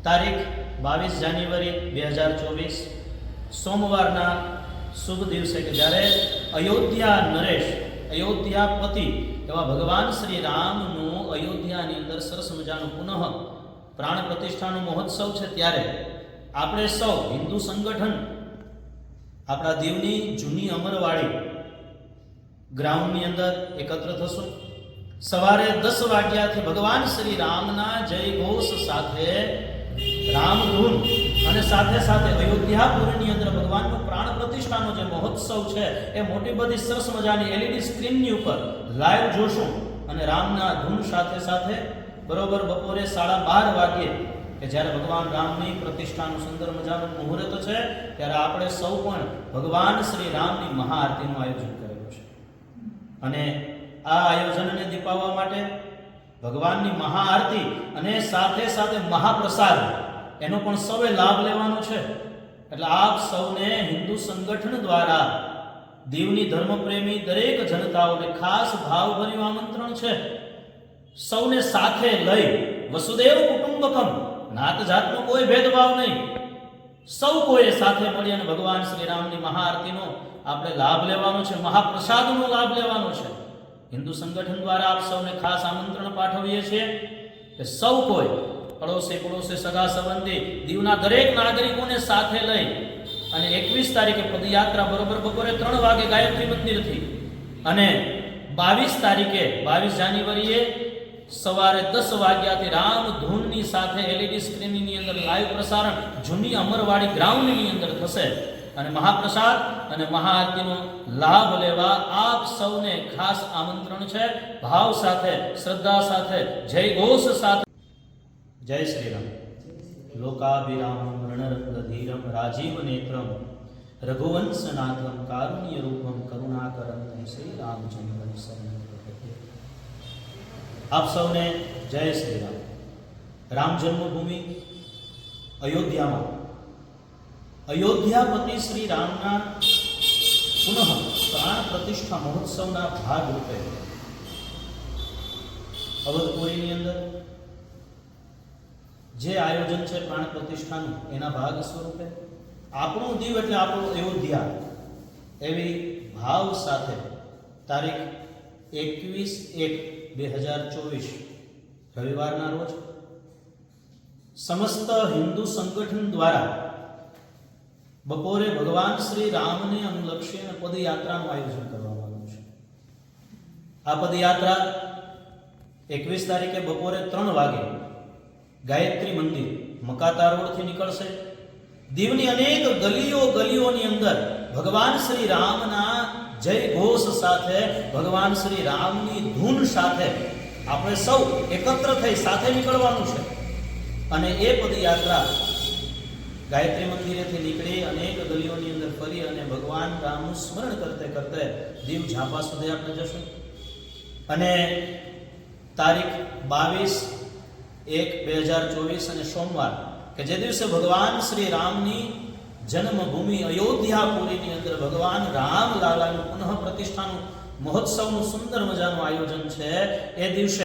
તારીખ 22 જાન્યુઆરી 2024 સોમવારના શુભ દિવસે કે જ્યારે અયોધ્યા નરેશ, અયોધ્યાપતિ એવા ભગવાન શ્રી રામનું અયોધ્યાની અંદર સરસ મજાનું પુનઃ પ્રાણ પ્રતિષ્ઠાનો મહોત્સવ છે, ત્યારે આપણે સૌ હિન્દુ સંગઠન આપણા દીવની જૂની અમરવાડી ગ્રાઉન્ડની અંદર એકત્ર થશું. સવારે 10 વાગ્યાથી ભગવાન શ્રી રામના જય ઘોષ સાથે રામધૂન અને સાથે સાથે અયોધ્યાપુરીની અંદર ભગવાનનો પ્રાણ પ્રતિષ્ઠાનો જે મહોત્સવ છે એ મોટી બધી સરસ મજાની એલઈડી સ્ક્રીનની ઉપર લાઈવ જોશું. અને રામના ધૂન સાથે સાથે બરોબર બપોરે 12:30 વાગ્યે કે જ્યારે ભગવાન રામની પ્રતિષ્ઠાનું સુંદર મજાનું મુહૂર્ત છે, ત્યારે આપણે સૌ પણ ભગવાન શ્રી રામની મહાઆરતીનું આયોજન કરેલું છે. અને આ આયોજનને દીપાવવા માટે ભગવાનની મહાઆરતી અને સાથે સાથે મહાપ્રસાદ એનો પણ સૌએ લાભ લેવાનો છે. એટલે આપ સૌને હિન્દુ સંગઠન દ્વારા દીવની ધર્મપ્રેમી દરેક જનતાઓને ખાસ ભાવભર્યું આમંત્રણ છે. સૌને સાથે લઈ વસુદેવ કુટુંબકમ, નાત જાતનો કોઈ ભેદભાવ નહીં, સૌ કોઈ સાથે મળી અને ભગવાન શ્રી રામની મહાઆરતીનો આપણે લાભ લેવાનો છે, મહાપ્રસાદનો લાભ લેવાનો છે. હિન્દુ સંગઠન દ્વારા આપ સૌને ખાસ આમંત્રણ પાઠવીએ છીએ કે સૌ કોઈ પડોશી સગા સંબંધી દીવના દરેક નાગરિકોને સાથે લઈ અને 21 તારીખે પદયાત્રા બરોબર બપોરે 3 વાગે ગાયત્રી મંદિરથી અને 22 તારીખે 22 જાન્યુઆરીએ સવારે 10 વાગ્યાથી રામધૂનની સાથે એલઈડી સ્ક્રીનની અંદર લાઈવ પ્રસારણ જૂની અમરવાડી ગ્રાઉન્ડની અંદર થશે. અને મહાપ્રસાદ અને મહાઆરતીનો લાભ લેવા આપ સૌને ખાસ આમંત્રણ છે. ભાવ સાથે, શ્રદ્ધા સાથે, જય ઘોષ સાથે. જય શ્રી રામ. લોકાભિરામમ રણરંગધીરમ રાજીવ નેત્રમ રઘુવંશનાથમ કારુણ્ય રૂપમ કરુણાકરમ શ્રી રામચંદ્રમ શરણં પ્રપદ્યે. આપ સૌને જય શ્રી રામ. રામ જન્મભૂમિ અયોધ્યામાં અયોધ્યાપતિ શ્રી રામના પુનઃ પ્રાણ પ્રતિષ્ઠા મહોત્સવના ભાગરૂપે અવધપુરીની અંદર જે આયોજન છે પ્રાણ પ્રતિષ્ઠાનું, એના ભાગ સ્વરૂપે આપણું દીવ એટલે આપણું અયોધ્યા એવી ભાવ સાથે તારીખ 21/1/2024 રવિવારના રોજ સમસ્ત હિન્દુ સંગઠન દ્વારા બપોરે ભગવાન શ્રી રામને અનુલક્ષીને પદયાત્રાનું આયોજન કરવામાં આવ્યું છે. આ પદયાત્રા 21 તારીખે બપોરે 3 વાગે ગાયત્રી મંદિર મકાતા રોડથી નીકળશે. દીવની અનેક ગલીઓની અંદર ભગવાન શ્રી રામના જય ઘોષ સાથે, ભગવાન શ્રી રામની ધૂન સાથે આપણે સૌ એકત્ર થઈ સાથે નીકળવાનું છે. અને એ પદયાત્રા ગાયત્રી મંદિરેથી નીકળી અનેક ગલીઓની અંદર ફરી અને ભગવાન રામનું સ્મરણ કરતે કરતે દીવ ઝાપા સુધી આપણે જશું. અને તારીખ 22/1/2024 અને સોમવાર કે જે દિવસે ભગવાન શ્રી રામની જન્મભૂમિ અયોધ્યાપુરીની અંદર ભગવાન રામ લાલાનું પુનઃ પ્રતિષ્ઠાનું મહોત્સવનું સુંદર મજાનું આયોજન છે, એ દિવસે